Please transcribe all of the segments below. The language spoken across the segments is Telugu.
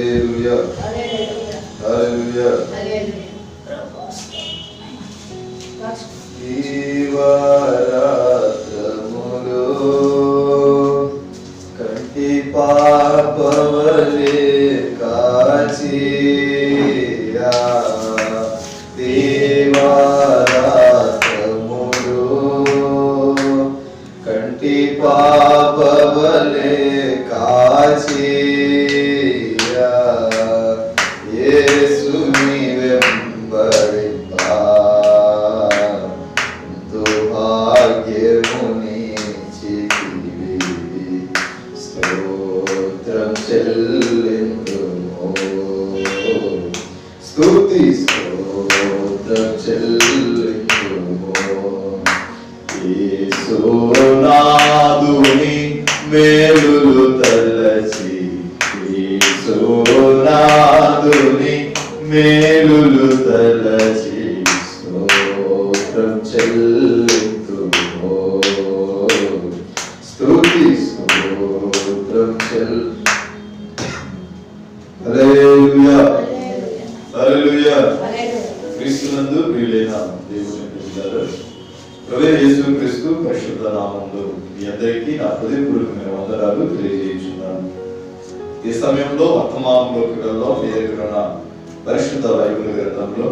హల్లెలూయా హల్లెలూయా దీవారాత్రములో కంటి పాపవలే కాచియా దీవారాత్రములో కంటి పాపవలే కాచియా యేసుని వెంబడింపా దుర్భాగ్యముని చితివి స్తోత్రం చెల్లింతుము స్తుతి స్తోత్రం చెల్లింతుము యేసునాథుని మేలులు తలచి యేసునాథుని మేలులు తలచి స్తోత్రం చెల్లింతుము స్తుతి స్తోత్రం హల్లెలూయా హల్లెలూయా క్రీస్తునందు ప్రియులైన దేవుని పిల్లలు ప్రభువైన యేసుక్రీస్తు పరిశుద్ధ నామములో మీ అందరికీ నా హృదయపూర్వకమైన వందనాలు తెలియజేస్తున్నాను. ఈ సమయంలో వర్తమానంలోకి వెళ్దాం. మీ దగ్గర ఉన్న పరిశుద్ధ బైబిల్ గ్రంథంలో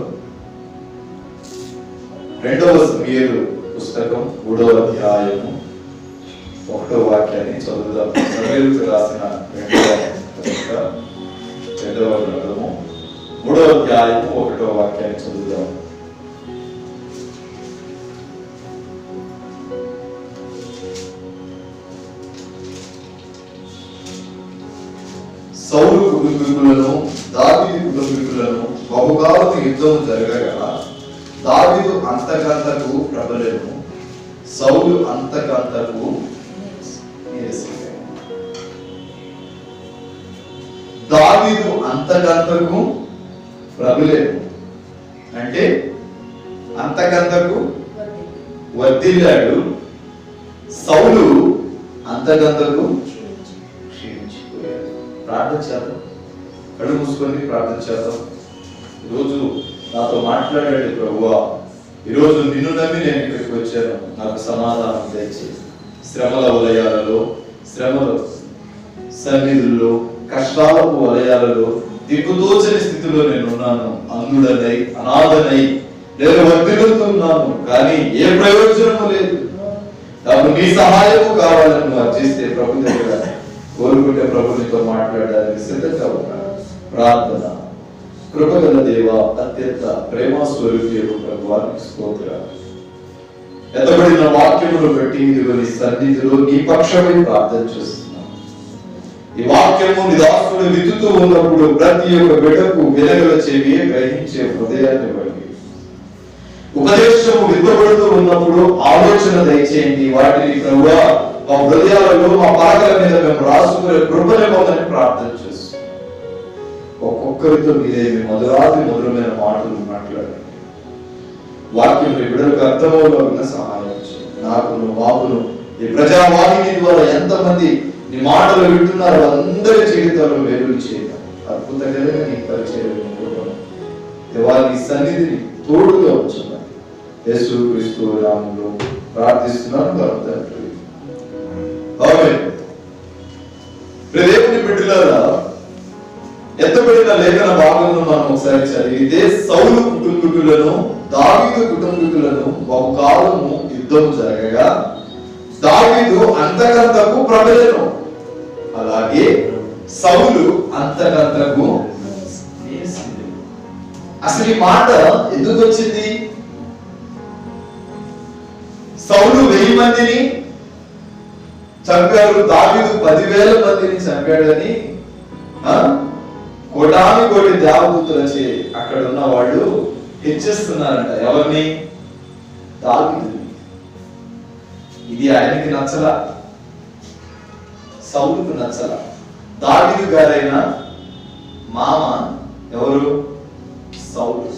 2వ సమూయేలు పుస్తకం 3వ అధ్యాయము 1వ వాక్యాన్ని చదువుదాం. సమూయేలుకు రాసిన 2వ గ్రంథము 3వ అధ్యాయము 1వ వాక్యాన్ని చదువుదాం. సౌలు కుటుంబీకులను దావీదు కుటుంబీకులను బహుకాలం యుద్ధం జరగగా దావీదు అంతకంతకు ప్రబలెను, సౌలు అంతకంతకు నీరసించెను. దావీదు అంతకంతకు ప్రబలెను అంటే అంతకంతకు వర్ధిల్లాడు, సౌలు అంతకంతకు క్షీణించిపోయాడు. ప్రార్థన చేద్దాం, కళ్ళు మూసుకొని ప్రార్థన చేద్దాం. ఈరోజు నాతో మాట్లాడాడు ప్రభువా, ఈరోజు నిన్ను నమ్మి నేను ఇక్కడికి వచ్చాను, నాకు సమాధానం దయచేసి. శ్రమల వలయాలలో, శ్రమల సన్నిధుల్లో, కష్టాలకు వలయాలలో దిక్కుదోచని స్థితిలో నేను ఉన్నాను. అంధుడనై అనాథనై నేను వర్ధిల్లుతున్నాను, కానీ ఏ ప్రయోజనము లేదు. నాకు నీ సహాయము కావాలని నువ్వు అర్జిస్తే ప్రభు దగ్గర కోరుకుంటే ప్రభు నీతో మాట్లాడడానికి సిద్ధంగా ఉన్నాడు. ప్రార్థన. కృపగల దేవ, అత్యంత ప్రేమ స్వరూపీయుడు ప్రభువానికి స్తోత్రాలు. ఎత్తబడిన వాక్యమును బట్టి ఇదిగో నీ సన్నిధిలో నీ పక్షమై ప్రార్థన చేస్తున్నాం. ఈ వాక్యము నీ దాసుడు విత్తుతూ ఉన్నప్పుడు ప్రతి ఒక్క బిడ్డకు వినగల చెవి, గ్రహించే హృదయాన్ని బట్టి ఉపదేశము విప్పబడుతూ ఉన్నప్పుడు ఆలోచన దయచేయండి. వాటిని ప్రభువా మా హృదయాలలో, మా పలకల మీద మేము రాసుకునే కృపనివ్వమని ప్రార్థన చేస్తున్నాం. ఒక్కొక్కరితో మీరే మీ మధురమైన మాటలు మాట్లాడండి. వాక్యం మీ బిడ్డలకు అర్థమవుగా సహాయం చేయండి. నాకును మాకును ఈ ప్రజావాహిని ద్వారా ఎంతమంది నీ మాటలు వింటున్నారో అందరి జీవితాల్లో వెలుగు చేయడం అద్భుతంగా నీ పరిచయం వారి సన్నిధిని తోడుగా ఉంచున్నాను. యేసు క్రీస్తు నామములో ప్రార్థిస్తున్నాను తండ్రి, ఆమేన్. దేవుని బిడ్డలారా, ఎత్తబడిన లేఖన భాగంలో మనం ఒకసారి చదివితే సౌలు కుటుంబీకులను దావీదు కుటుంబీకులను బహుకాలము యుద్ధం జరగగా దావీదు అంతకంతకు ప్రబలెను, అలాగే సౌలు అంతకంతకు. అసలు ఈ మాట ఎందుకు వచ్చింది? సౌలు 1000 మందిని చంపాడు, దావీదు 10,000 మందిని చంపాడని కోటాను కోటి దేవదూతలచే అక్కడ ఉన్న వాళ్ళు హెచ్చిస్తున్నారంట. ఎవరిని? దావీదుని. ఇది ఆయనకి నచ్చలా, సౌలుకు నచ్చలా. దావీదు గారైన మామ ఎవరు? సౌలు.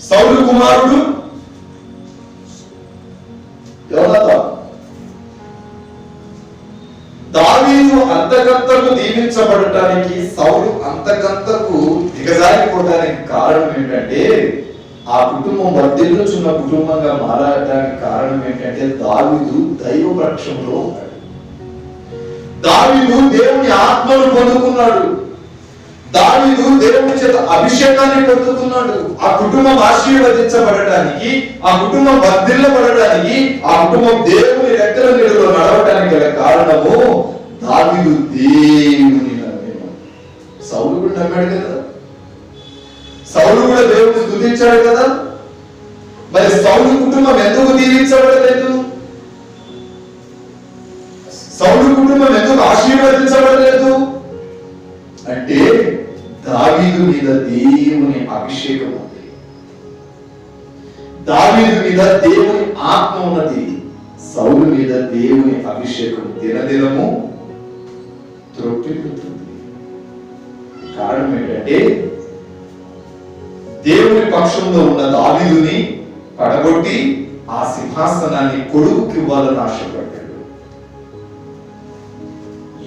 సౌలు కుమారుడు యోనాతాను. దావీదు అంతకంతకు దీవెన దీవించబడటానికి సౌలు అంతకంతకు దిగజారిపోవడానికి కారణం ఏంటంటే, ఆ కుటుంబం వర్ధిల్లుచున్న కుటుంబంగా మారడానికి కారణం ఏంటంటే, దావీదు దైవ పక్షంలో ఉన్నాడు. దావీదు దేవుని ఆత్మను పొందుకున్నాడు. దావీదు దేవుని చేత అభిషేకాన్ని పొందుకున్నాడు. ఆ కుటుంబం ఆశీర్వదించబడటానికి, ఆ కుటుంబం వర్ధిల్లబడటానికి, ఆ కుటుంబం దేవుని రెక్కల నీడలో నడవడానికి గల కారణము దావీదు దేవుని నమ్మాడు. సౌలు కూడా నమ్మాడు కదా, సౌలు కూడా దేవుని స్తుతించాడు కదా. మరి సౌలు కుటుంబం ఎందుకు దీవించబడలేదు? సౌలు కుటుంబం ఎందుకు ఆశీర్వదించబడలేదు అంటే, దావీదు మీద దేవుని అభిషేకం ఉంది, దావీదు మీద దేవుని ఆత్మ ఉన్నది. సౌలు మీద దేవుని అభిషేకం దినదినము త్రొట్టిల్లుతుంది. కారణం ఏంటంటే, దేవుని పక్షంలో ఉన్న దావీదుని పడగొట్టి ఆ సింహాసనాన్ని కొడుకుకి ఇవ్వాలని ఆశపడ్డాడు.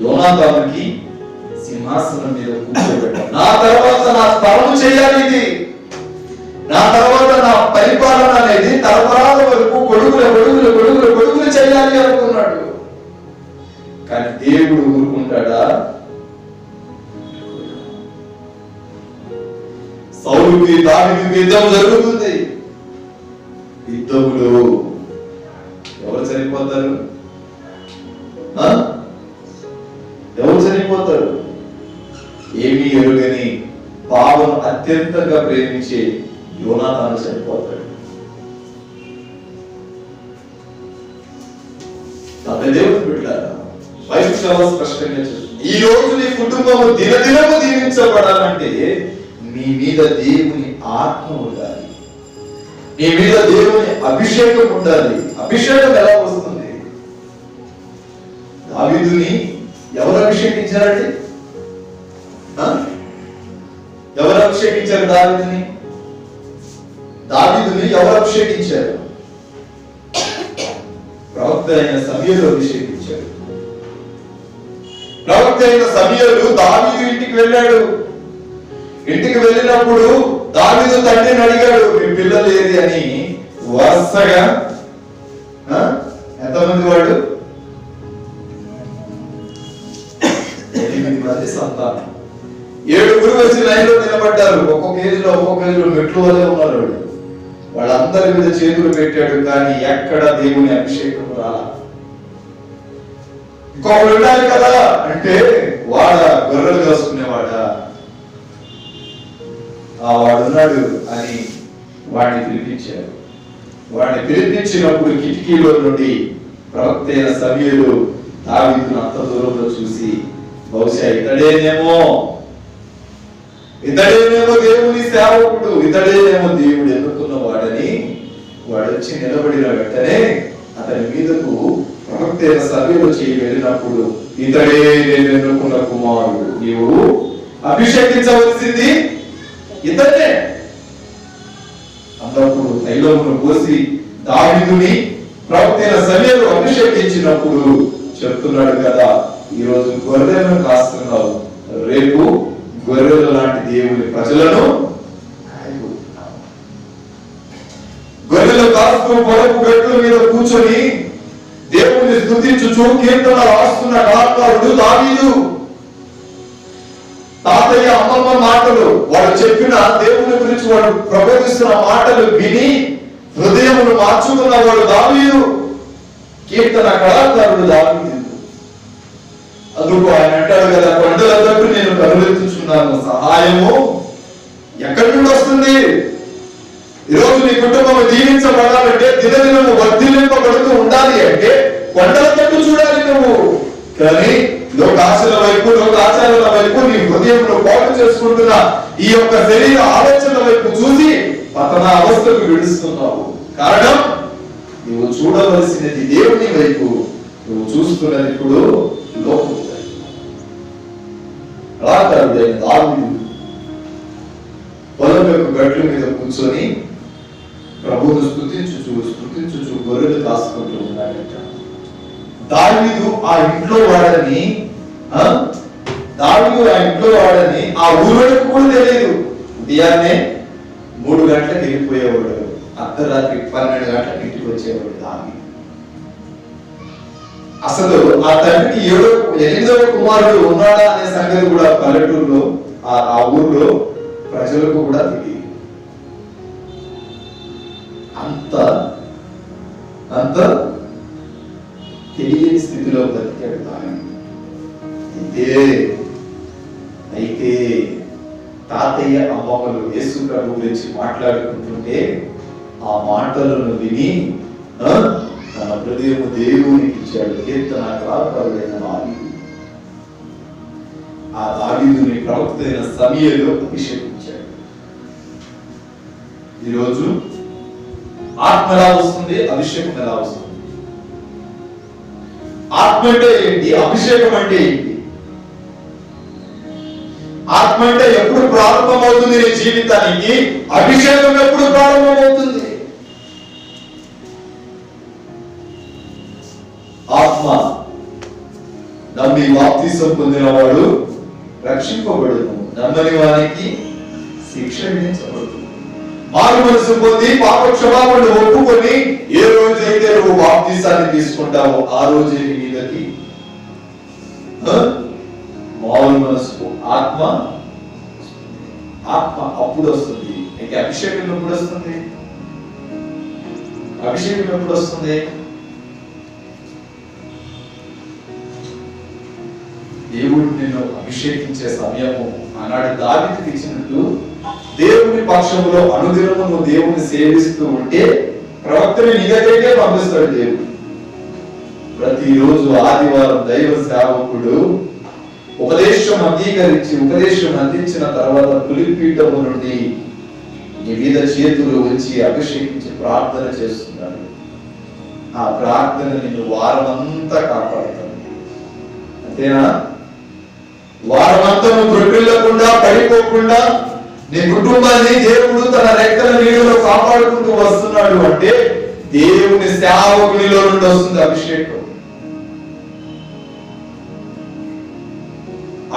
యోనాతానుకి సింహాసనం మీద కూర్చోబెట్టాడు. నా తర్వాత నా తరం చేయాలి ఇది, నా తర్వాత నా పరిపాలన అనేది తరతరాల వరకు కొడుకుల కొడుకుల కొడుకుల కొడుకులు చేయాలి అనుకున్నాడు. కానీ దేవుడు ఊరుకుంటాడా? సౌలుకి దావీదుకి యుద్ధం జరుగుతుంది. యుద్ధములో ఎవరు చనిపోతారు? ఎవరు చనిపోతారు? ఏమీ ఎరుగని పాపను అత్యంతంగా ప్రేమించే యోనాతాను చనిపోతాడు. దేవుడు బిడ్డలారా, బైబిల్ చాలా స్పష్టంగా చెప్తుంది, ఈ రోజు నీ కుటుంబము దినదినము దీవించబడాలంటే నీ మీద దేవుని ఆత్మ ఉండాలి, నీ మీద దేవుని అభిషేకం ఉండాలి. అభిషేకం ఎలా వస్తుంది? దావీదుని ఎవరు అభిషేకించారండి? ఎవరు అభిషేకించారు దావీదుని? దావీదుని ఎవరు అభిషేకించారు? ప్రవక్త అయిన సమూయేలు అభిషేకించాడు. ప్రవక్త అయిన సమూయేలు దావీదు ఇంటికి వెళ్ళాడు. ఇంటికి వెళ్ళినప్పుడు దావీదు తండ్రిని అడిగాడు, మీ పిల్లలు ఏది అని. వరుసగా ఎంతమంది వాడు? 8 మంది సంతానం. 7 వచ్చి లైన్లో నిలబడ్డారు. ఒక్కొక్క ఏజ్లో మెట్లు వల్లే ఉన్నారు. వాళ్ళందరి మీద చేతులు పెట్టాడు, కానీ ఎక్కడ దేవుని అభిషేకం రాలా. ఇంకొకరు ఉండాలి కదా అంటే, వాడా గొర్రెలు కాసుకునేవాడా? వాడున్నాడు అని వాడిని పిలిపించారు. వాడిని పిలిపించినప్పుడు కిటికీలో నుండి ప్రవక్త అయిన సమూయేలు దావీదును అంత దూరంలో చూసి, బహుశా ఇతడేనేమో దేవుని సేవకుడు, ఇతడేనేమో దేవుడు ఎన్నుకున్న వాడని వాడు వచ్చి నిలబడిన వెంటనే అతని మీదకు ప్రవక్త అయిన సమూయేలు చేయి వెళ్ళినప్పుడు, ఇతడే నేను ఎన్నుకున్న కుమారుడు, నీవు అభిషేకించవలసింది ఇతనే. అన్నప్పుడు తైలమును పోసి దావీదుని ప్రవక్త అయిన సమూయేలు అభిషేకించినప్పుడు చెప్తున్నాడు కదా, ఈ రోజు గొర్రెలను కాస్తున్నావు, రేపు గొర్రెలు లాంటి దేవుని ప్రజలను కాయబోతున్నావు. గొర్రెలు కాస్తూ పొడపు గట్టుల మీద కూర్చొని దేవుని స్తుతించుచు కీర్తన రాస్తున్న కళాకారుడు దావీదు. తాతయ్య అమ్మమ్మ మాటలు, వాడు చెప్పిన దేవుని గురించి వాడు ప్రబోధిస్తున్న మాటలు విని హృదయమును మార్చుకున్న వాడు దావీదు. కీర్తన కళాకారుడు దావీదు. అందుకు ఆయన అంటాడు కదా, కొండల తట్టు నేను కరులెత్తుచున్నాను, సహాయము ఎక్కడి నుండి వస్తుంది? ఈరోజు నీ కుటుంబం దీవించబడాలంటే, దినదినము వర్ధిల్లింపబడుతూ ఉండాలి అంటే కొండల తట్టు చూడాలి నువ్వు. కానీ లోకాశల వైపు, లోకాచారాల వైపు నీ హృదయంలో పాటు చేసుకుంటున్న ఈ యొక్క శరీర ఆలోచన వైపు చూసి పతన అవస్థకు విడుస్తున్నావు. కారణం, నువ్వు చూడవలసినది దేవుని వైపు, నువ్వు చూస్తున్నది ఇప్పుడు లోకం. కళాకారుడైన దావీదు పొలం యొక్క గట్ల మీద కూర్చొని ప్రభువును స్తుతించుచు గొర్రెలు కాసుకుంటూ ఉన్నాడట. దావీదు ఆ ఇంట్లో వాడని దావీదు ఆ ఇంట్లో వాడని ఆ ఊరికి కూడా తెలియదు. ఉదయాన్నే 3 గంటలకు వెళ్ళిపోయేవాడు, అర్ధరాత్రి 12 గంటలకు ఇంటికి వచ్చేవాడు దావీదు. అసలు ఆ తండ్రికి 8వ కుమారుడు ఉన్నాడా అనే సంగతి కూడా పల్లెటూరులో ఆ ఊర్లో ప్రజలకు కూడా తెలియదు. అంత తెలియని స్థితిలో బతికాడు దావీదు. అయితే తాతయ్య అమ్మమ్మలు యేసు ప్రభు గురించి మాట్లాడుకుంటుంటే ఆ మాటలను విని తన హృదయము దేవునికి ఇచ్చాడు. కీర్తనకారుడైన దావీదు ఆ దావీదుని ప్రవక్త అయిన సమూయేలు అభిషేకించాడు. ఈరోజు ఆత్మ ఎలా వస్తుంది, అభిషేకం ఎలా వస్తుంది? ఆత్మ అంటే ఏంటి, అభిషేకం అంటే ఏంటి? ఆత్మ అంటే ఎప్పుడు ప్రారంభమవుతుంది నీ జీవితానికి, అభిషేకం ఎప్పుడు ప్రారంభమవుతుంది? ఆత్మ నమ్మి బాప్తిసం పొందినవాడు రక్షింపబడును, నమ్మని వారికి శిక్ష విధించబడుతుంది. మారు మనసు పొంది పాప క్షమాపణ ఒప్పుకొని ఏ రోజైతే నువ్వు బాప్తిసాన్ని తీసుకుంటావో ఆ రోజే నీ మీదకి మారు మనసు ఆత్మ అప్పుడు వస్తుంది. అయితే అభిషేకం ఎప్పుడు వస్తుంది? అభిషేకం ఎప్పుడు వస్తుంది? దేవుడు నిన్ను అభిషేకించే సమయము ఆనాడు దావీదుకు ఇచ్చినట్టు దేవుని పక్షంలో అనుదినము నువ్వు దేవుని సేవిస్తూ ఉంటే ప్రవక్తని నీ దగ్గరికే పంపిస్తాడు దేవుడు. ప్రతిరోజు ఆదివారం దైవ సేవకుడు ఉపదేశం అందించిన తర్వాత పులిపీఠము నుండి నీ మీద చేతులు ఉంచి అభిషేకించి ప్రార్థన చేస్తున్నాడు. ఆ ప్రార్థన నిన్ను వారమంతా కాపాడుతాడు. అంతేనా? వారమంతా నువ్వు త్రుటిల్లకుండా పడిపోకుండా నీ కుటుంబాన్ని దేవుడు తన రెక్కల నీడలో కాపాడుకుంటూ వస్తున్నాడు అంటే దేవుని సేవకునిలో నుండి వస్తుంది అభిషేకం.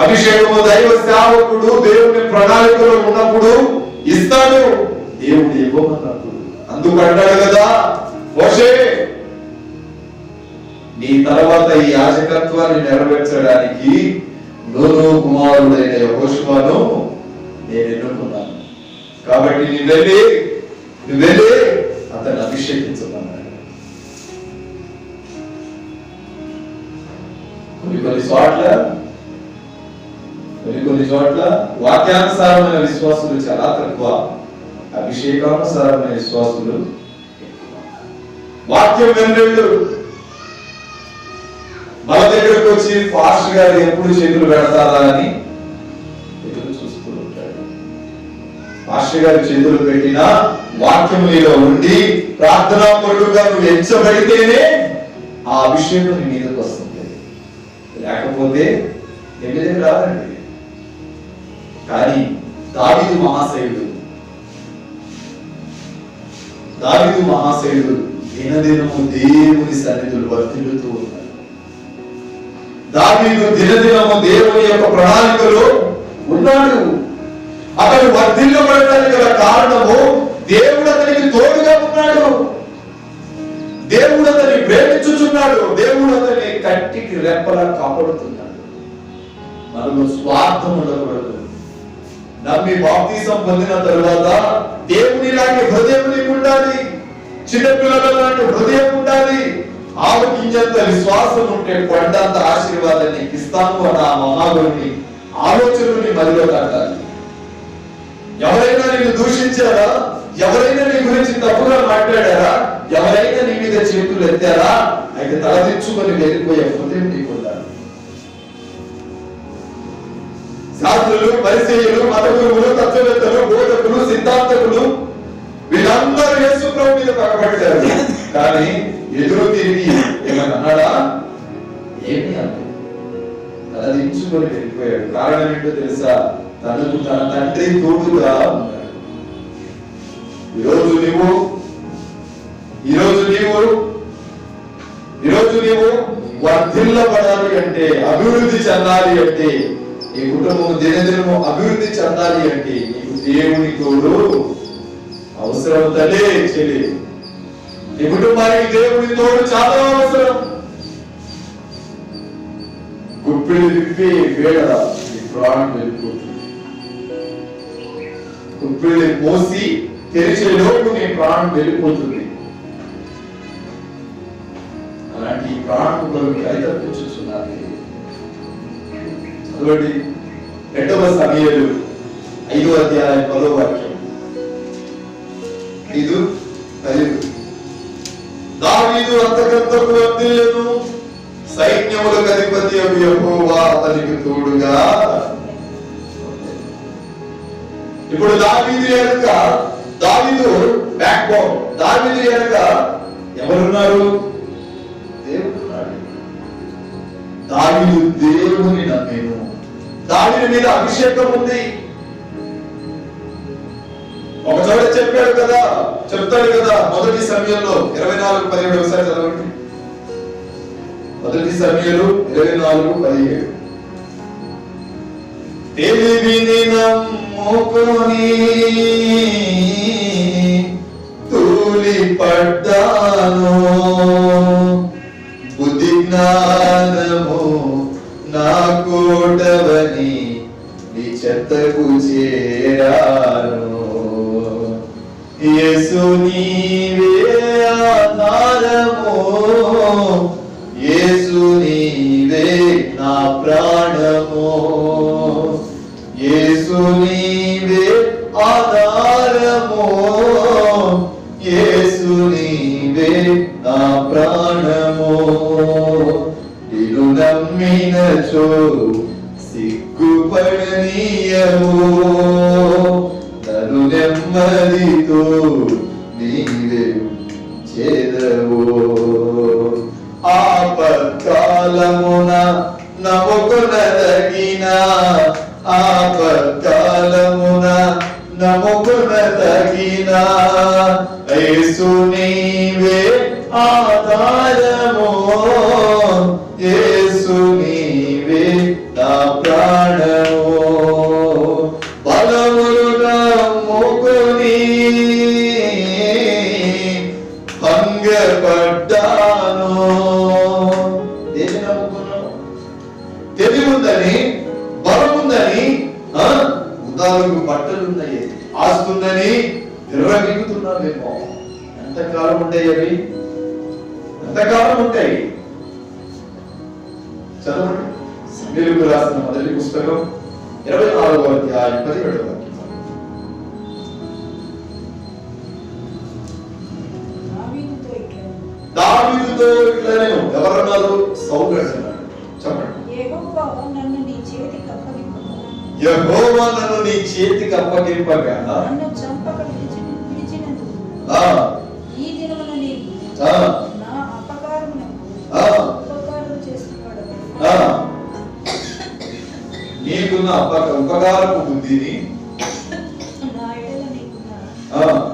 అభిషేకము దైవ సేవకుడు దేవుని ప్రణాళికలో ఉన్నప్పుడు ఇస్తాడు, దేవుడు ఇవ్వమన్నప్పుడు. అందుకంటాడు కదా మోషే, నీ తర్వాత ఈ యాజకత్వాన్ని నెరవేర్చడానికి నూను కుమారుడైన యెహోషువను నేను ఎన్నుకున్నాను, కాబట్టి నువ్వు వెళ్ళి అతన్ని అభిషేకించమన్నాడు. కొన్ని చోట్ల వాక్యానుసారమైన విశ్వాసులు చాలా తక్కువ, అభిషేకానుసారమైన విశ్వాసులు వాక్యం వెన్నెళ్ళు మన దగ్గరకు వచ్చి పాస్టర్ గారు ఎప్పుడు చేతులు పెడతారా అని ఎదురు చూస్తూ ఉంటాడు. పాస్టర్ గారు చేతులు పెట్టినా వాక్యం మీద ఉండి ప్రార్థనా పరుడుగా నువ్వు ఎంచబడితేనే ఆ అభిషేకం నీ మీదకి వస్తుంది, లేకపోతే నీ మీదకి రాదండి. కానీ దావీదు మహాశయుడు దినదినము దేవుని సన్నిధులు వర్ధిల్లుతూ ఉన్నాడు. దావీదు దినదినము దేవుని యొక్క ప్రణాళికలో ఉన్నాడు. అతడు వర్ధిల్లబడటానికి గల కారణము దేవుడు అతనికి తోడుగా ఉన్నాడు, దేవుడు అతన్ని ప్రేమించుచున్నాడు, దేవుడు అతన్ని కంటికి రెప్పలా కాపాడుతున్నాడు. మనలో స్వార్థం ఉండకూడదు. నమ్మి బాప్తిసం పొందిన తరువాత దేవుని లాంటి హృదయం నీకు ఉండాలి, చిన్నపిల్లల లాంటి హృదయం ఉండాలి. ఆలోచించేంత విశ్వాసం ఉంటే కొండంత ఆశీర్వాదం నీకు ఇస్తాను అన్న ఆ మహాగురుని ఆలోచనని మదిలో కట్టాలి. ఎవరైనా నిన్ను దూషించారా, ఎవరైనా నీ గురించి తప్పుగా మాట్లాడారా, ఎవరైనా నీ మీద చేతులు ఎత్తారా, అయితే తలదించుకొని వెళ్ళిపోయే హృదయం నీకు ఉండాలి. శాస్త్రులు, పరిసయ్యులు, మత గురువులు, తత్వవేత్తలు, బోధకులు, సిద్ధాంతకులు వీళ్ళందరూ యేసు ప్రభు మీద పక్కబట్టారు. కానీ ఎదురు తిరిగి ఏమన్నా అన్నాడా? ఏమీ అన్నాడు. తలదించుకొని వెళ్ళిపోయాడు. కారణం ఏంటో తెలుసా? తనకు తన తండ్రి తోడుగా ఉన్నాడు. ఈరోజు నీవు వర్ధిల్లబడాలి అంటే, అభివృద్ధి చెందాలి అంటే ఈ కుటుంబం దినదినము అభివృద్ధి చెందాలి అంటే నీకు దేవుని తోడు అవసరం. తల్లి చెల్లి, ఈ కుటుంబానికి దేవుని తోడు చాలా అవసరం. గుప్పిడి విప్పి వేడ నీ ప్రాణం వెళ్ళిపోతుంది. గుప్పిడి మోసి తెరిచే లోపు నీ ప్రాణం వెళ్ళిపోతుంది. అలాంటి ప్రాణం ప్రయత్నించుతున్నారు. అటువంటి 2వ సమూయేలు 5వ అధ్యాయం 10వ వాక్యం. 5:10 దావీదు అంతకంతకు వర్ధిల్లెను, సైన్యములకు అధిపతి యెహోవా అతనికి తోడుగా. ఇప్పుడు దావీదు వెనుక, దావీదు బ్యాక్ బోన్, దావీదు వెనుక ఎవరున్నారు? దేవుడు ఉన్నాడు. దావీదు దేవుని నమ్మేను. దావీదు మీద అభిషేకం ఉంది. ఒక చోట చెప్తాడు కదా 1 సమూయేలు 24:17 ఒకసారి చదవండి. 1 సమూయేలు 24:17. తెలివిని నమ్ముకొని తూలి పడ్డాను, బుద్ధి జ్ఞానము నా కోటవని నీ చెత్తకు చేరాను. యేసు నీవే ఆధారము, యేసు నీవే నా ప్రాణము, యేసు నీవే ఆధారము, యేసు నీవే నా ప్రాణము. నిన్ను నమ్మినచో సిగ్గుపడనీయవు, నన్ను నెమ్మదితో నీవే చేదవు. ఆపత్కాలమున నమ్ముకొనదగిన, ఆపత్కాలమున నమ్ముకొనదగిన యేసు నీవే ఆధారము, యేసు నీవే నా ప్రాణము. బలములు నమ్ముకొని భంగపడ్డాను. దేని నమ్ముకున్నావు? తెలివుందని, బలముందని, ఉదాహరణకు బట్టలున్నాయి, ఆస్తుందని విర్రవీగుతున్నావేమో. ఎంతకాలం ఉంటాయి అవి? ఎంతకాలం ఉంటాయి? చదవండి. సమూయేలుకు రాసిన మొదటి పుస్తకం 24వ అధ్యాయం 17వ వాక్యం. దావీదుతో ఇట్లనే ఎవరన్నారు? సౌలు అన్నాడు. చెప్పండి. యెహోవా నన్ను నీ చేతికి అప్పగింపగా, యెహోవా నన్ను నీ చేతికి అప్పగింపగా, నన్ను చంపక విడిచినందుకు ఈ దినమున నీవు నా అపకారమునకు ఉపకారం చేసినవాడవు. నీకున్న ఉపకారపు బుద్ధిని, నా ఎడల నీకున్న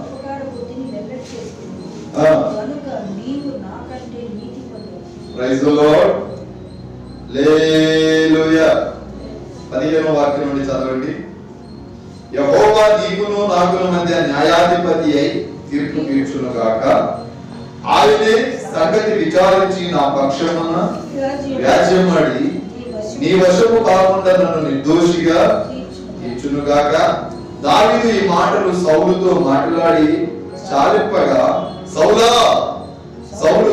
ఉపకార బుద్ధిని వెల్లడి చేసుకుని, కనుక నీవు నాకంటే నీతిపరుడవు. Praise the Lord. హల్లెలూయా. 15వ వాక్యం నుండి చదవండి. యెహోవా నీకును నాకును మధ్య న్యాయాధిపతి అయి తీర్పు తీర్చును గాక. ఆయనే సంగతి విచారించి నా పక్షమున వ్యాజ్యమాడి నీ వశము కాకుండా నన్ను నిర్దోషిగా తీర్చును గాక. దావీదు ఈ మాటలు సౌలుతో మాట్లాడి చాలింపగా, సౌలా, సౌలు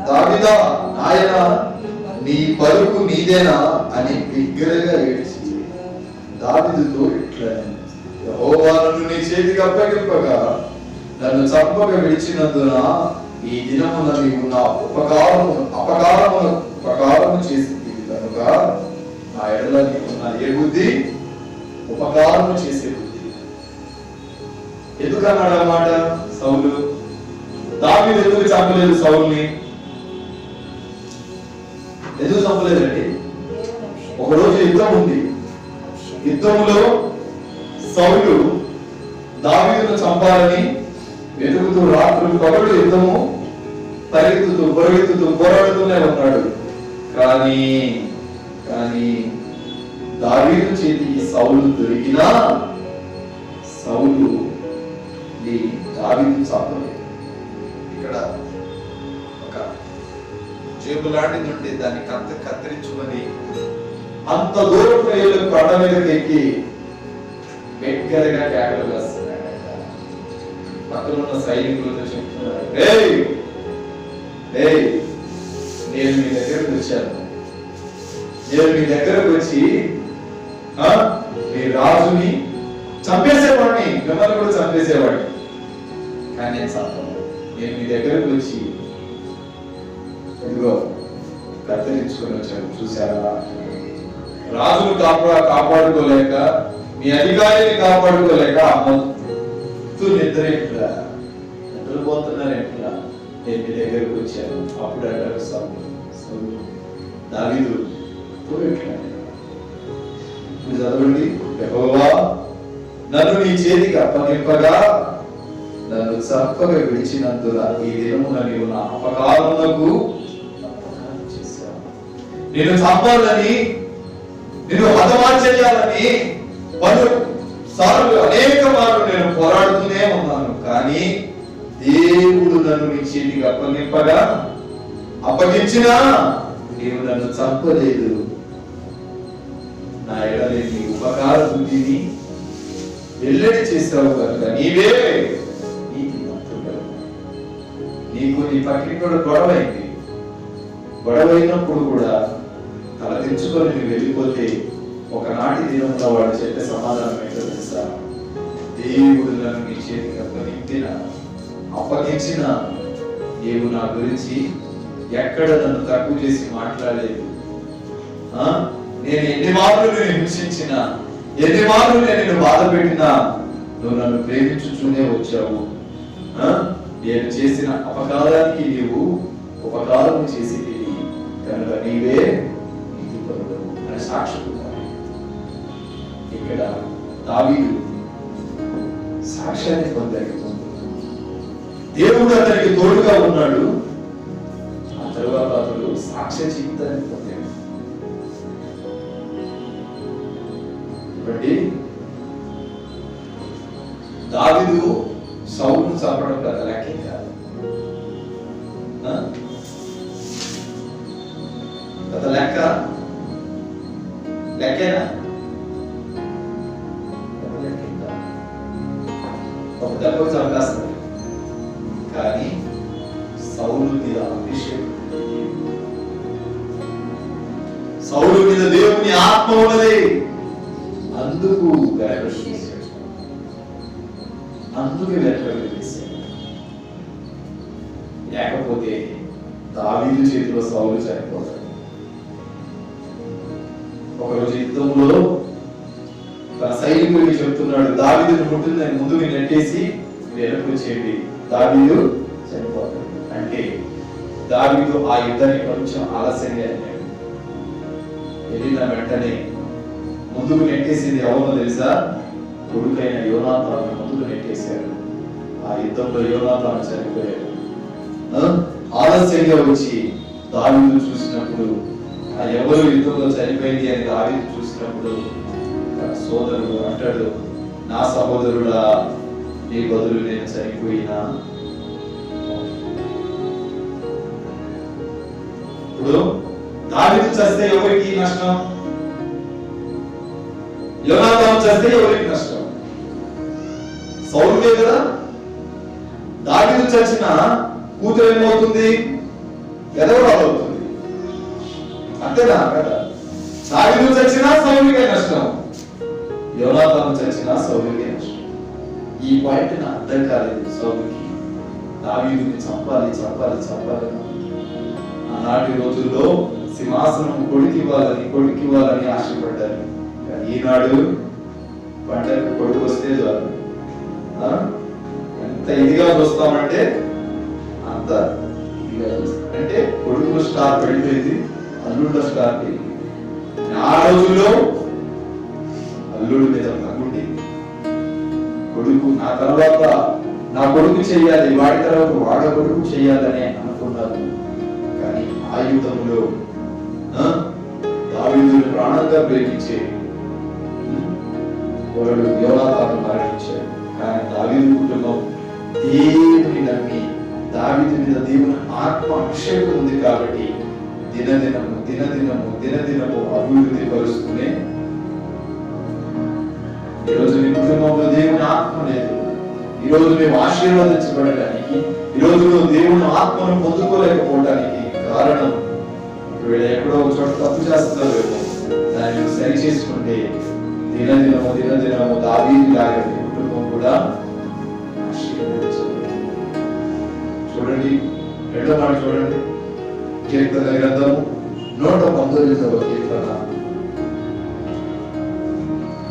దావీదా నాయనా నీ పలుకు నీదేనా అని బిగ్గరగా ఏడ్చి దావీదుతో ఇట్లా, యెహోవా నన్ను నీ చేతికి అప్పగింపగా నన్ను చంపక విడిచినందున ఈ దినమున నీవు నా ఉపకారము చేసింది కనుక నా ఎడల నీకున్న ఏ బుద్ధి? ఉపకారము చేసే బుద్ధి. ఎందుకన్నాడు అన్నమాట సౌలు? దావీదు ఎందుకు చంపలేదు సౌలుని? ఎందుకు చంపలేదండి? ఒకరోజు యుద్ధం ఉంది. యుద్ధంలో సౌలు దావీదును చంపాలని వెతుకుతూ రాత్రులు పగలు యుద్ధము పరిగెత్తుతూ పోరాడుతూనే ఉన్నాడు. కానీ దావీదు చేతికి సౌలు దొరికినా సౌలు దావీదు చంపలేదు. ఇక్కడ ఒక జేబు లాంటిది ఉంటే దాన్ని కత్తిరించుకొని అంత దూరం ప్రజలు కొండ మీదకి ఎక్కి బిగ్గరగా కేకలు వేస్తున్నాడు. పక్కన ఉన్న సైనికులతో చెప్తున్నారు, నేను మీ దగ్గరకు వచ్చాను, నేను మీ దగ్గరకు వచ్చి మీ రాజుని చంపేసేవాడిని, మిమ్మల్ని కూడా చంపేసేవాడిని, కానీ నేను చంపను. నేను మీ దగ్గరకు వచ్చి ఇదిగో కత్తిరించుకొని వచ్చాను, చూసారా? రాజును కాపాడుకోలేక, మీ అధికారిని కాపాడుకోలేక మొత్తం నిద్రపోతున్నారు ఎట్లా, నేను మీ దగ్గరకు వచ్చాను. అప్పుడు అంటారు సౌలు దావీదు ఇప్పుడు చదవండి, యెహోవా నన్ను నీ చేతికి అప్పగింపగా నన్ను చంపగా విడిచినందున ఈ దినమున నీవు నా అపకారమునకు చేశావు. నేను చంపాలని, నేను హతమార్చేయాలని అనేక మార్లు నేను పోరాడుతూనే ఉన్నాను, కానీ దేవుడు నన్ను నీ చేతికి అప్పగించినా నీవు నన్ను చంపలేదు. నా ఎడలే నీ ఉపకార బుద్ధిని వెల్లడి చేస్తావు కనుక నీవే నీతిమంతుడవు. నీకు నీ పక్కన కూడా గొడవైంది, గొడవైనప్పుడు కూడా తలదించుకొని నువ్వు వెళ్ళిపోతే ఒకనాటి దినంలో వాడు చెప్పే సమాధానం ఏంటో తెలుసా? దేవుడు నన్ను నీ చేతికి అప్పగించిన నీవు నా గురించి ఎక్కడ నన్ను తక్కువ చేసి మాట్లాడలేదు. నేను ఎన్ని మార్లు నేను హింసించినా, ఎన్ని మార్లు నేను బాధ పెట్టినా నువ్వు నన్ను ప్రేమించుతూనే వచ్చావు. నేను చేసిన అపకారానికి నీవు ఉపకారం చేసి కనుక నీవే నీతిపరుడవు అని సాక్షి. ఇక్కడ దావీదు సాక్ష్యాన్ని పొందాడు. దేవుడు అతనికి తోడుగా ఉన్నాడు. ఆ తరువాత అతడు సాక్ష్య జీవితాన్ని పొందాడు. కాబట్టి దావీదు సౌలును చంపడం కదా లెక్కే కాదు, లెక్కేనా? ఒక దెబ్బకు చంపేస్తుంది, కానీ సౌలు మీద అభిషేకం, సౌలు మీద దేవుని ఆత్మ ఉన్నది, అందుకు వెంటనే లేకపోతే దావీదు చేతిలో సౌలు చనిపోతాడు. ఒకరోజు యుద్ధంలో తన సైనికుడికి చెప్తున్నాడు, దావీదును ముట్టిందని ముందుకు నెట్టేసి వెనక్కి వచ్చేయండి, దావీదు చనిపోతాడు. అంటే దావీదు ఆ యుద్ధాన్ని కొంచెం ఆలస్యంగా అన్నాడు. వెళ్ళిన వెంటనే ముందుకు నెట్టేసింది ఎవరో తెలుసా? కొడుకైన యోనాతాను ముందుకు నెట్టేశాడు. ఆ యుద్ధంలో యోనాతాను చనిపోయాడు. ఆలస్యంగా వచ్చి దావీదు చూసినప్పుడు, ఆ ఎవరు యుద్ధంలో చనిపోయింది అని దావీదు చూసినప్పుడు సోదరుడు అంటాడు, నా సహోదరుడా, నీ బదులు నేను చనిపోయినా. ఇప్పుడు దావీదు చస్తే ఎవరికి నష్టం? యోనాతాను చస్తే ఎవరికి నష్టం? సౌలుకే కదా. దావీదు చచ్చిన కూతురు ఏమవుతుంది? ఎదవరాలవుతుంది, అంతేనా కదా? దావీదు చచ్చినా సౌలుకే నష్టం, యోనాతాను చచ్చినా సౌలుకే నష్టం. ఈ పాయింట్ నా అర్థం కాలేదు సౌలుకి. దావీదుని చంపాలి. ఆనాటి రోజుల్లో సింహాసనం కొడుకివ్వాలని ఆశపడ్డారు. ఈనాడు పంటకు కొడుకు వస్తే చాలు, ఎంత ఇదిగా చూస్తామంటే అంత ఇదిగా చూస్తాం. అంటే కొడుకు స్టార్ పడిపోయింది, అల్లుళ్ళ స్టార్ పెరిగింది. ఆ రోజుల్లో అల్లుడి మీద పగుండి కొడుకు నా తర్వాత నా కొడుకు చెయ్యాలి, వాడి తర్వాత వాడ కొడుకు చెయ్యాలని అనుకున్నారు. కానీ ఆ యుద్ధంలో దావీదుని ప్రాణంగా ప్రేమించే వాడు యోనాతాను మరణించాడు. కానీ దావీదు కుటుంబం దేవుని నమ్మి దావీదు మీద దేవుని ఆత్మ అభిషేకం ఉంది కాబట్టి దినదినము అభివృద్ధి పరుస్తూనే. ఈరోజు మీ కుటుంబంలో దేవుని ఆత్మ లేదు. ఈరోజు మేము ఆశీర్వదించబడడానికి, ఈరోజు నువ్వు దేవుని ఆత్మను పొందుకోలేకపోవడానికి కారణం వీళ్ళ ఎక్కడో ఒక చోట తప్పు చేస్తున్నావేమో. దాన్ని సరి చేసుకుంటే దినదినము దావీదు లాగా మీ కుటుంబం కూడా ఆశీర్వదించబడుతుంది. చూడండి, రెండో మాట చూడండి, కీర్తన గ్రంథము 119వ కీర్తన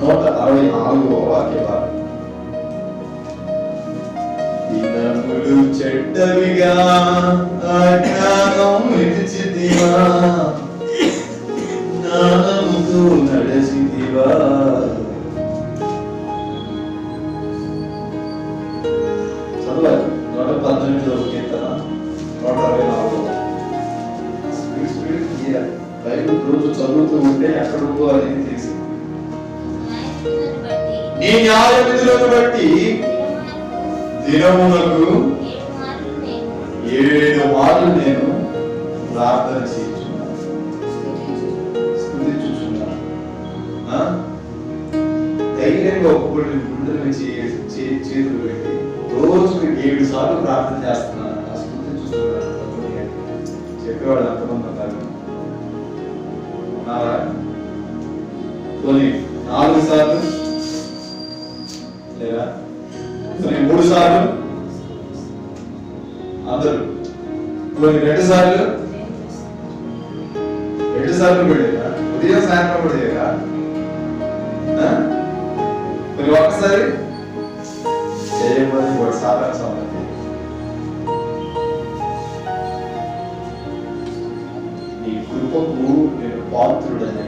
164వ వాక్యం. దినములు చెడ్డవిగా అజ్ఞానం విడిచితివా, జ్ఞానముతో నడచితివా. చదవాలి 118వ కీర్తన 164. బైబిల్ రోజు చదువుతూ ఉంటే ఎక్కడుందో అనేది తెలిసి, నీ న్యాయ విధులను బట్టి దినమునకు 7 మార్లు నేను ప్రార్థన చేయించున్నాను, స్తుతించుచున్నాను. ధైర్యంగా ఒక్కొక్కటి గుండెల చేతులు పెట్టి రోజుకి 7 సార్లు ప్రార్థన చేస్తున్నాను, స్తుతించుతున్నాను చెప్పేవాడు అంతమంది ఉన్నారు. కొన్ని 4 సార్లు లేదా 3 సార్లు అందరూ, కొన్ని 2 సార్లు పెడేగా, ఉదయం సాయంత్రం పెడేగా, కొన్ని ఒక్కసారి చేయబడి వాడు సాధారణ సమయం. నీ కృపకు నేను పాత్రుడని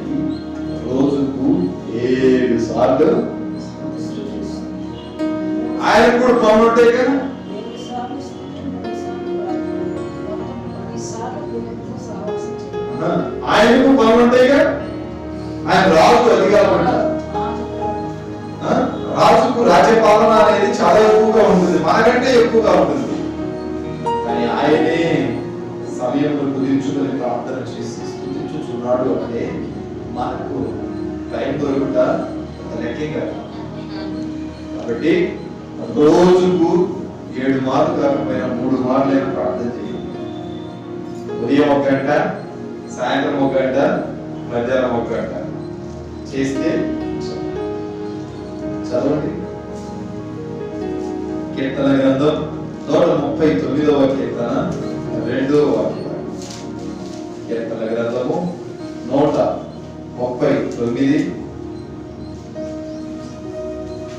రోజుకు 7 సార్లు ఆయన కూడా పనులు ఉంటాయి కదా. ఆయనకు పనులు ఉంటాయి కదా. ఆయన రాజు అధికారం, రాజుకు రాజ్యపాలన అనేది చాలా ఎక్కువగా ఉంటుంది, మనకంటే ఎక్కువగా ఉంటుంది. కానీ ఆయనే సమయంలో కుదించుకొని ప్రార్థన చేసి స్తుతించుచున్నాడు అంటే మనకు టైం దొరుకుతా లెక్కే కదా. కాబట్టి రోజుకు 7 మార్లు కాకపోయినా 3 మార్లు అయినా ప్రార్థన చేయండి. ఉదయం 1 గంట, సాయంత్రం 1 గంట, మధ్యాహ్నం 1 గంట చేస్తే చదవండి. కీర్తన గ్రంథం 139వ కీర్తన 2వ వాక్యం. కీర్తన గ్రంథము 139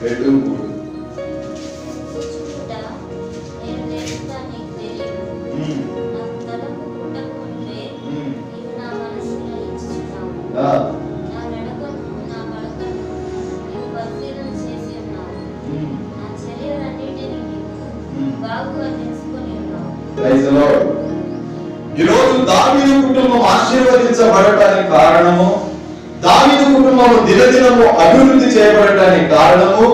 2-3. ఈరోజు దావీదు కుటుంబం ఆశీర్వదించబడటానికి కారణము, దావీదు కుటుంబము దినదినము అభివృద్ధి చేయబడటానికి కారణము,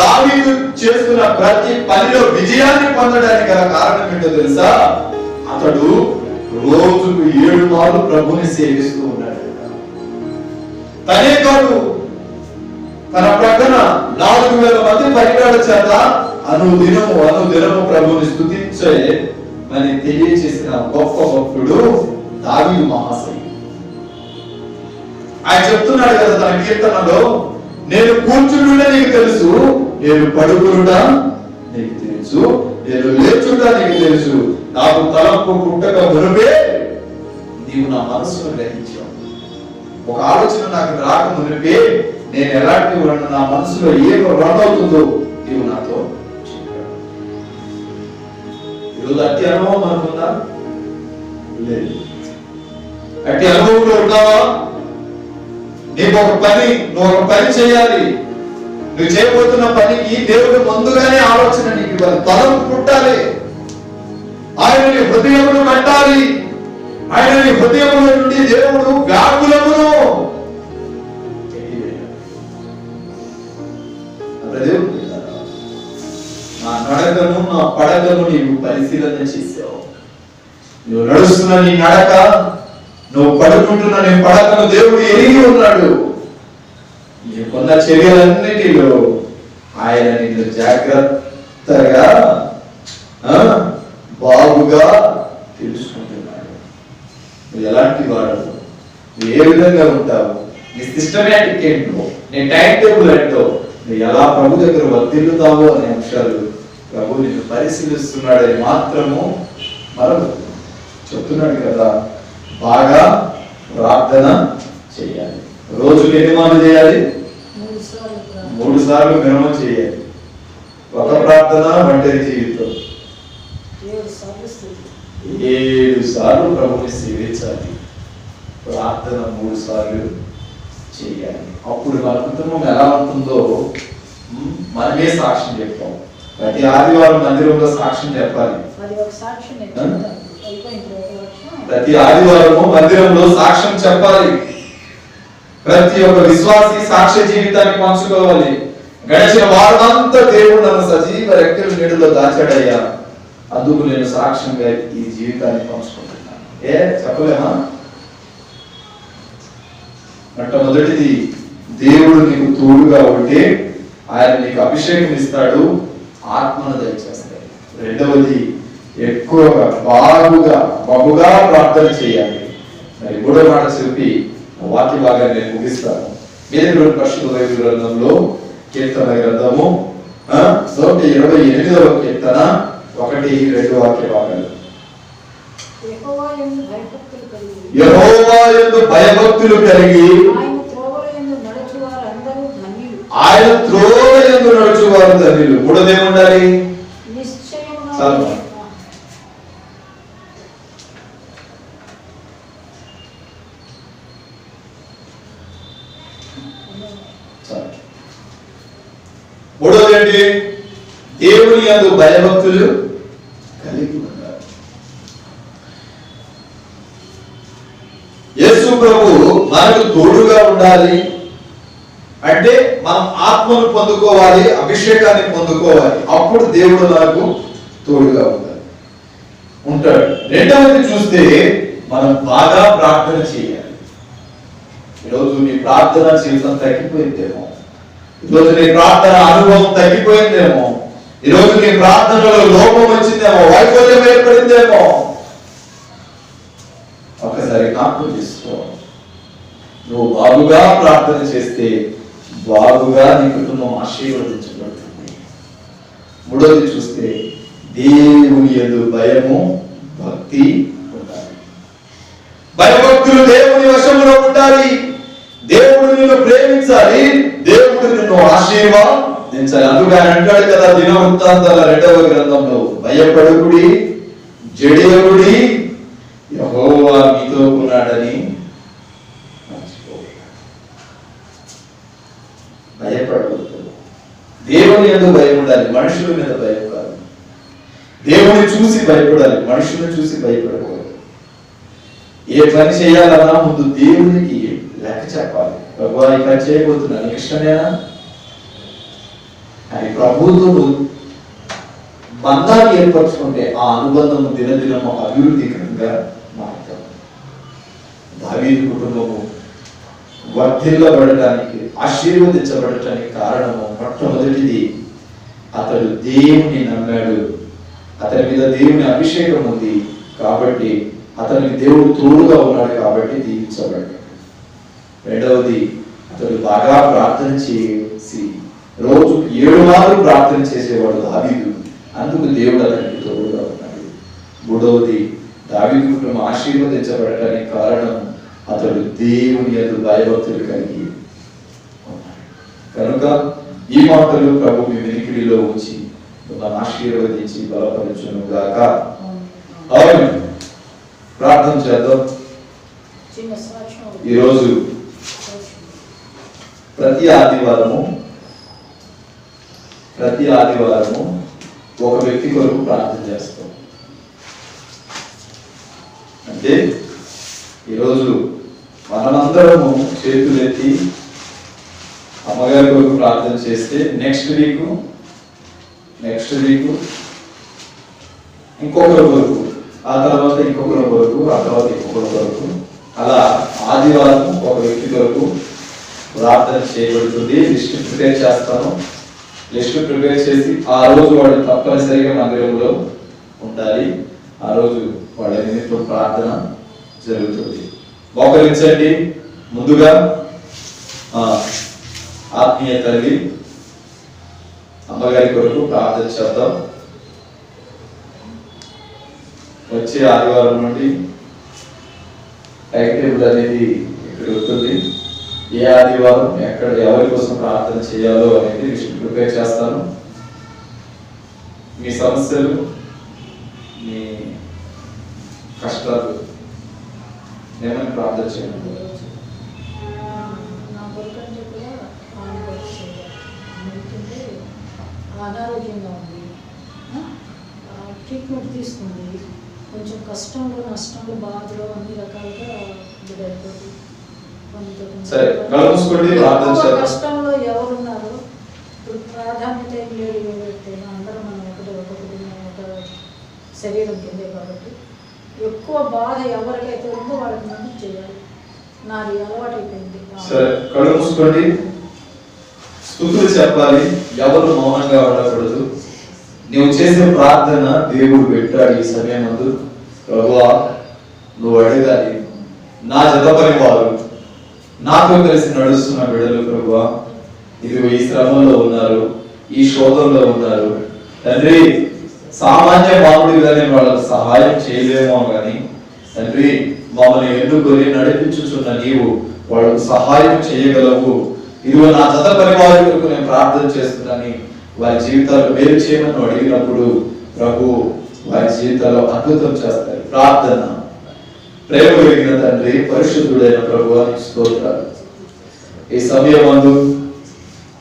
దావీదు చేస్తున్న ప్రతి పనిలో విజయాన్ని పొందడానికి గల కారణం ఏంటో తెలుసా? అతడు రోజుకు 7 మార్లు ప్రభుని సేవిస్తూ ఉన్నాడు. తనే కాదు, తన ప్రక్కన 4000 మంది పరిగాల చేత అనుదినము ప్రభుని స్తుతించే అని తెలియజేసిన గొప్ప భక్తుడు దావీదు మహాశయుడు. ఆయన చెప్తున్నాడు కదా తన కీర్తనలో, నేను కూర్చుండుట నీకు తెలుసు, నేను పడుకునుట నీకు తెలుసు, నేను లేచుట నీకు తెలుసు, నాకు తలంపు పుట్టక మునుపే నీవు నా మనసును గ్రహించావు. ఒక ఆలోచన నాకు రాక మునిపే నేను ఎలాంటి నా మనసులో ఏం రన్ అవుతుందో నీవు నాతో చెప్పావు. ఈరోజు అట్టి అనుభవం అనుకుందా? లేదు. అట్టి అనుభవంలో ఉన్నావా? నువ్వు ఒక పని చేయాలి, నువ్వు చేయబోతున్న పనికి దేవుడు ముందుగానే ఆలోచన నీకు ఇవ్వాలి, తలంపు పుట్టాలి, ఆయన నీ హృదయమును కట్టాలి, ఆయన నీ హృదయముల నుండి దేవుడు వ్యాకులమును దేవుడు బిడ్డలారా, నా నడకను నా పడకను నీవు పరిశీలన చేసావు. నువ్వు నడుస్తున్న నీ నడక, నువ్వు పడుకుంటున్న నీ పడకను దేవుడు ఎరిగి ఉన్నాడు. నీకున్న చర్యలన్నిటిలో ఆయన నిన్ను జాగ్రత్తగా బాగుగా తెలుసుకుంటున్నాడు. నువ్వు ఎలాంటి వాడు, నువ్వు ఏ విధంగా ఉంటావు, నీ సిస్టమేటిక్ ఏంటో, నీ టైం టేబుల్ ఏంటో, నువ్వు ఎలా ప్రభు దగ్గర వర్తిల్లుతావో అనే అంశాలు ప్రభు నిన్ను పరిశీలిస్తున్నాడని మాత్రము మరొక చెప్తున్నాడు కదా. బాగా ప్రార్థన చేయాలి. రోజుకి ఎన్ని మార్లు చేయాలి? 3 సార్లు మినిమం చేయాలి. ఒక ప్రార్థన ఒంటరి జీవితం 7 సార్లు ప్రభుని సేవించాలి. ప్రార్థన 3 సార్లు చేయాలి. అప్పుడు మన కుటుంబం ఎలా ఉంటుందో మనమే సాక్ష్యం చెప్తాం. ప్రతి ఆదివారం మందిరంలో సాక్ష్యం చెప్పాలి. ప్రతి ఆదివారము మందిరంలో సాక్ష్యం చెప్పాలి. ప్రతి ఒక్క విశ్వాసి సాక్ష్య జీవితాన్ని పంచుకోవాలి. గడిచిన వారమంతా దేవుడు నన్ను సజీవ రెక్కల నీడలో దాచాడయ్యా, అందుకు నేను సాక్ష్యంగా ఈ జీవితాన్ని పంచుకుంటున్నాను. చెప్పలేమా? మొట్టమొదటిది, దేవుడు నీకు తోడుగా ఉంటే ఆయన నీకు అభిషేకం ఇస్తాడు, ఆత్మను దయచేస్తాడు. రెండవది, ఎక్కువగా బహుగా ప్రార్థన చేయాలి. మరి 3వ మాట చెప్పి వాక్య భాగాన్ని నేను ముగిస్తాను. మీరు పరిశుద్ధ బైబిల్ గ్రంథంలో కీర్తన గ్రంథము 128వ కీర్తన 1-2 వాక్య భాగాలు. యెహోవా యందు భయభక్తులు కలిగి ఆయన త్రోవ యందు నడుచువారు ధన్యులు. 3వ ఏముండాలి? చాలు. మూడోది ఏంటి? దేవుని యందు భయభక్తులు కలిగి ఉండాలి. యేసు ప్రభు మనకు తోడుగా ఉండాలి అంటే మనం ఆత్మను పొందుకోవాలి, అభిషేకాన్ని పొందుకోవాలి. అప్పుడు దేవుడు మనకు తోడుగా ఉంటాడు. రెండవది చూస్తే మనం బాగా ప్రార్థన చేయాలి. ఈరోజు నీ ప్రార్థన జీవితం తగ్గిపోయిందేమో, ఈరోజు నీ ప్రార్థన అనుభవం తగ్గిపోయిందేమో, ఈరోజు నీ ప్రార్థనలో లోపం వచ్చిందేమో, వైఫల్యం ఏర్పడిందేమో. ఒకసారి జ్ఞాపకం చేసుకో. నువ్వు బాగుగా ప్రార్థన చేస్తే బాగుగా నీ కుటుంబం ఆశీర్వదించబడుతుంది. మూడోది చూస్తే దేవుని యందు భయము భక్తి ఉండాలి. భయభక్తులు దేవుని వశంలో ఉండాలి. దేవుడు నిన్ను ప్రేమించాలి, దేవుడు నిన్ను ఆశీర్వదించాలి. అందుకే అంటాడు కదా దినవృత్తాంతాల 2వ గ్రంథంలో, భయపడకుడి జడియకుడి యెహోవా మీతో ఉన్నాడని భయపడవద్దు. దేవుని యందు భయం ఉండాలి, మనుషుల మీద భయం కాదు. దేవుని చూసి భయపడాలి, మనుషులను చూసి భయపడకూడదు. ఏ పని చేయాలన్నా ముందు దేవునికి లెక్క చెప్పాలి. ప్రభు ఈ పని చేయబోతున్నా, నీకు ఇష్టమేనా అని ప్రభువుతో బంధాన్ని ఏర్పరచుకుంటే ఆ అనుబంధం దినదినము అభివృద్ధికరంగా మారుతాం. దావీదు కుటుంబము వర్ధిల్లబడటానికి, ఆశీర్వదించబడటానికి కారణము మొట్టమొదటిది, అతడు దేవుని నమ్మాడు, అతని మీద దేవుని అభిషేకం ఉంది కాబట్టి, అతనికి దేవుడు తోడుగా ఉన్నాడు కాబట్టి దీవించబడ్డాడు. రెండవది, అతడు బాగా ప్రార్థన చేసి రోజు 7 మార్లు ప్రార్థన చేసేవాడు దావీదు, అందుకు దేవుడు అతనికి తోడుగా ఉన్నాడు. మూడవది, దావీదు కుటుంబం ఆశీర్వదించబడటానికి కారణం అతడు దేవుని యందు భయభక్తులు కలిగి ఉన్నాడు. కనుక ఈ మాటలు ప్రభు మీ వెనుకడిలో ఉంచి మిమ్మల్ని ఆశీర్వదించి బలపరచును గాక. ఆమేన్. ప్రార్థన చేద్దాం. ఈరోజు ప్రతి ఆదివారము ఒక వ్యక్తి కొరకు ప్రార్థన చేస్తాం. అంటే ఈరోజు మనమందరము చేతులెత్తి అమ్మగారి కొరకు ప్రార్థన చేస్తే నెక్స్ట్ వీక్ ఇంకొకరి కొరకు, ఆ తర్వాత ఇంకొకరి కొరకు, ఆ తర్వాత ఇంకొకరి కొరకు, అలా ఆదివారం ఒక వ్యక్తి కొరకు ప్రార్థన చేయబడుతుంది. లిస్ట్ ప్రిపేర్ చేస్తాను. లిస్ట్ ప్రిపేర్ చేసి ఆ రోజు వాడు తప్పనిసరిగా మందిరంలో ఉండాలి. ఆ రోజు వాళ్ళ నిమిత్తం ప్రార్థన జరుగుతుంది. మోకరించండి. ముందుగా ఆత్మీయ తల్లి అమ్మగారి కొరకు ప్రార్థన చేద్దాం. వచ్చే ఆదివారం నుండి టైం టేబుల్ అనేది ఇక్కడ ఉంటుంది. ఏ ఆదివారం ఎక్కడ ఎవరి కోసం ప్రార్థన చేయాలో అనేది లిస్ట్ ప్రిపేర్ చేస్తాను. మీ సమస్యలు, మీ కష్టాలు ఏమని ప్రార్థన చేయండి. నా కొడుకంటే కూడా ఎందుకంటే అనారోగ్యంగా ఉంది, ట్రీట్మెంట్ తీసుకుంది, కొంచెం కష్టంలో, నష్టంలో, బాధలో అన్ని రకాలుగా గురైపోతుంది. కష్టంలో ఎవరున్నారో ఇప్పుడు ప్రాధాన్యత ఏం లేదు. అందరూ మనం ఒక శరీరం కిందే కాబట్టి ఎక్కువ బాధ ఎవరికైతే ఉందో వాళ్ళకి మంచి చేయాలి. నాది అలవాటు అయిపోయింది. కళ్ళు మూసుకోండి. స్తుతులు చెప్పాలి. ఎవరు మౌనంగా ఉండకూడదు. నువ్వు చేసే ప్రార్థన దేవుడు పెట్టాడు. ఈ సమయం ముందు ప్రభువా నువ్వు అడగాలి. నా జతపని వారు, నాతో కలిసి నడుస్తున్న బిడ్డలు ప్రభువా ఇది ఈ శ్రమంలో ఉన్నారు, ఈ శోధంలో ఉన్నారు తండ్రి. సామాన్య మానవుడిగానే వాళ్ళకు సహాయం చేయలేమో కానీ తండ్రి మమ్మల్ని ఎన్నుకొని నడిపించుచున్న నీవు వాళ్ళకు సహాయం చేయగలవు. ఇదిగో నా జత పరివారి వరకు నేను ప్రార్థన చేస్తున్నానని వారి జీవితాలు మేలు చేయమని అడిగినప్పుడు ప్రభు వారి జీవితాల్లో అద్భుతం చేస్తారు. ప్రార్థన. ప్రేమ కలిగిన తండ్రి, పరిశుద్ధుడైన ప్రభువానికి స్తోత్రాలు. ఈ సమయం ముందు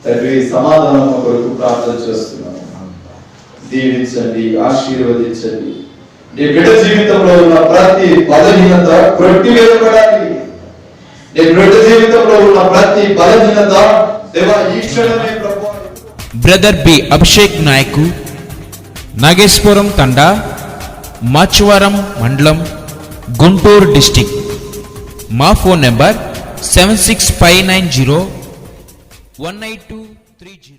తండ్రి సమాధానం కొరకు ప్రార్థన చేస్తున్నాను. దీవించండి, ఆశీర్వదించండి. నీ బిడ్డ జీవితంలో ఉన్న ప్రతి బలహీనత కొట్టివేయబడాలి. నీ బిడ్డ జీవితంలో ఉన్న ప్రతి బలహీనత దేవా ఈ క్షణమే ప్రభువా. బ్రదర్ బి అభిషేక్ నాయకు, నాగేశ్వరం తండా, మాచవరం మండలం, గుంటూరు డిస్టిక్. మా ఫోన్ నెంబర్ 7659018230.